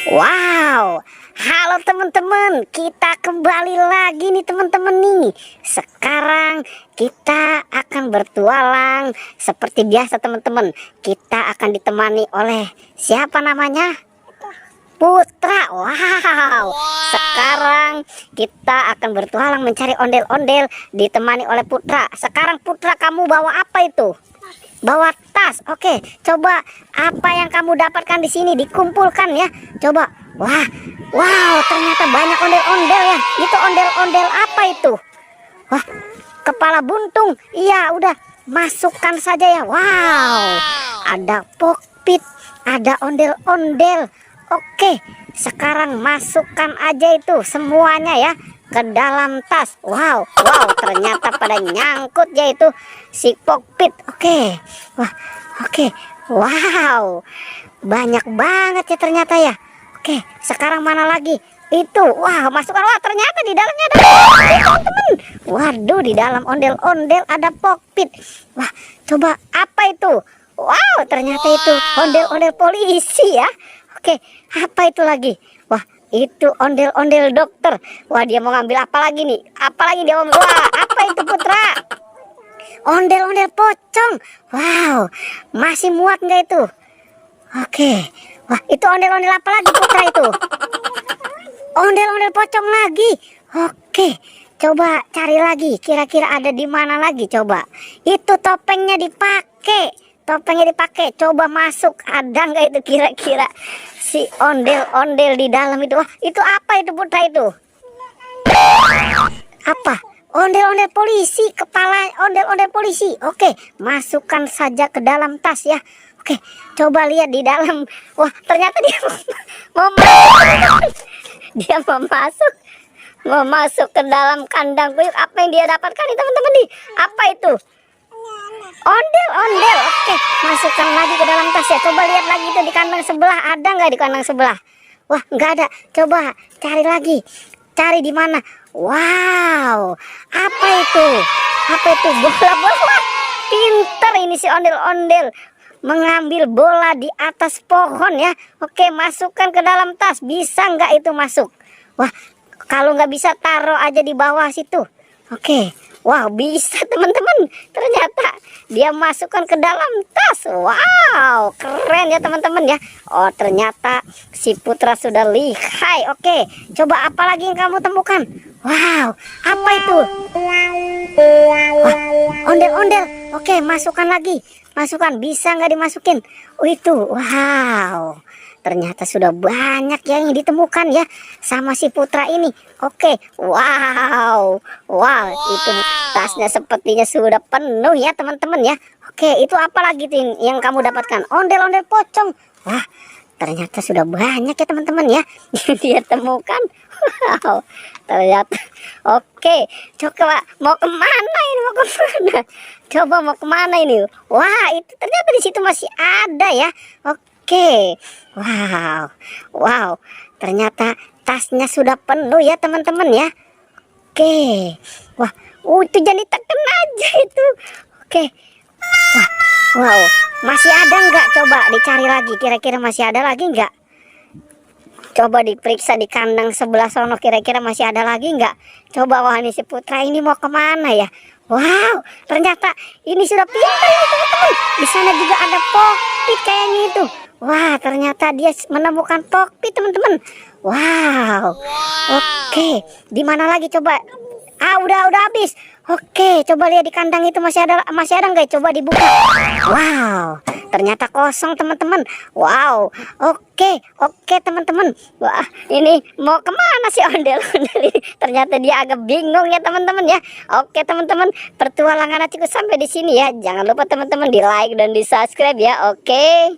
Wow, halo teman-teman, kita kembali lagi nih teman-teman nih. Sekarang kita akan bertualang seperti biasa teman-teman. Kita akan ditemani oleh siapa namanya? Putra. Wow, sekarang kita akan bertualang mencari ondel-ondel ditemani oleh Putra. Sekarang Putra, kamu bawa apa itu? Bawa tas. Oke, coba apa yang kamu dapatkan di sini dikumpulkan ya. Coba. Wah, wow, ternyata banyak ondel-ondel ya. Itu ondel-ondel apa itu? Wah, kepala buntung. Iya, udah masukkan saja ya. Wow, ada kokpit, ada ondel-ondel. Oke, sekarang masukkan aja itu semuanya ya ke dalam tas. Wow, ternyata pada nyangkut ya itu si kokpit. Oke, wah, oke, wow, banyak banget ya ternyata ya. Oke, sekarang mana lagi? Itu, wah, masukkan. Wah, ternyata di dalamnya ada teman-teman. Waduh, di dalam ondel-ondel ada kokpit. Wah, coba apa itu? Wow, ternyata itu ondel-ondel polisi ya. Oke, apa itu lagi? Wah, itu ondel-ondel dokter. Wah, dia mau ngambil apa lagi nih? Apa lagi dia mau? Wah, apa itu Putra? Ondel-ondel pocong. Wow, masih muat nggak itu? Oke, wah, itu ondel-ondel apa lagi Putra itu? Ondel-ondel pocong lagi. Oke, coba cari lagi. Kira-kira ada di mana lagi? Coba. Itu topengnya dipakai. Topengnya dipakai. Coba masuk. Ada nggak itu kira-kira si ondel-ondel di dalam itu? Wah, itu apa itu Putra itu? Apa? Ondel-ondel polisi. Kepala ondel-ondel polisi. Oke, masukkan saja ke dalam tas ya. Oke, coba lihat di dalam. Wah, ternyata dia mau masuk. Dia mau masuk ke dalam kandang kuyuk. Apa yang dia dapatkan nih teman-teman nih? Apa itu? Ondel-ondel. Oke, masukkan lagi ke dalam tas ya. Coba lihat lagi itu di kandang sebelah. Ada nggak di kandang sebelah? Wah, nggak ada. Coba cari lagi. Cari di mana? Wow, apa itu? Apa itu? Bola-bola. Pinter ini si ondel-ondel. Mengambil bola di atas pohon ya. Oke, masukkan ke dalam tas. Bisa nggak itu masuk? Wah, kalau nggak bisa taruh aja di bawah situ. Oke, wow, bisa teman-teman. Ternyata dia masukkan ke dalam tas. Wow, keren ya teman-teman ya. Oh, ternyata si Putra sudah lihai. Oke, coba apa lagi yang kamu temukan? Wow, apa itu? Wah, ondel-ondel. Oke, masukkan lagi. Masukkan, bisa nggak dimasukin? Oh, itu, wow, ternyata sudah banyak yang ditemukan ya sama si Putra ini. Oke, wow, itu tasnya sepertinya sudah penuh ya teman-teman ya. Oke, itu apa lagi tuh yang kamu dapatkan? Ondel-ondel pocong. Wah, ternyata sudah banyak ya teman-teman ya dia temukan. Wow, ternyata. Oke, coba mau kemana ini? Mau kemana? Coba mau kemana ini? Wah, itu ternyata di situ masih ada ya. Oke, wow, ternyata tasnya sudah penuh ya teman-teman ya. Oke, wah, itu jadi tekan aja itu. Oke, wow, masih ada nggak? Coba dicari lagi. Kira-kira masih ada lagi nggak? Coba diperiksa di kandang sebelah sono, kira-kira masih ada lagi nggak? Coba, wah, ini si Putra ini mau kemana ya? Wow, ternyata ini sudah pintar ini teman-teman. Di sana juga ada kokpit kayaknya itu. Wah, ternyata dia menemukan kokpit teman-teman. Wow, oke, di mana lagi coba? Ah, udah habis. Oke, coba lihat di kandang itu masih ada nggak? Coba dibuka. Wow, ternyata kosong teman-teman. Wow, oke teman-teman. Wah, ini mau kemana sih ondel-ondel ini? Ternyata dia agak bingung ya teman-teman ya. Oke teman-teman, pertualangan cukup sampai di sini ya. Jangan lupa teman-teman di like dan di subscribe ya. Oke.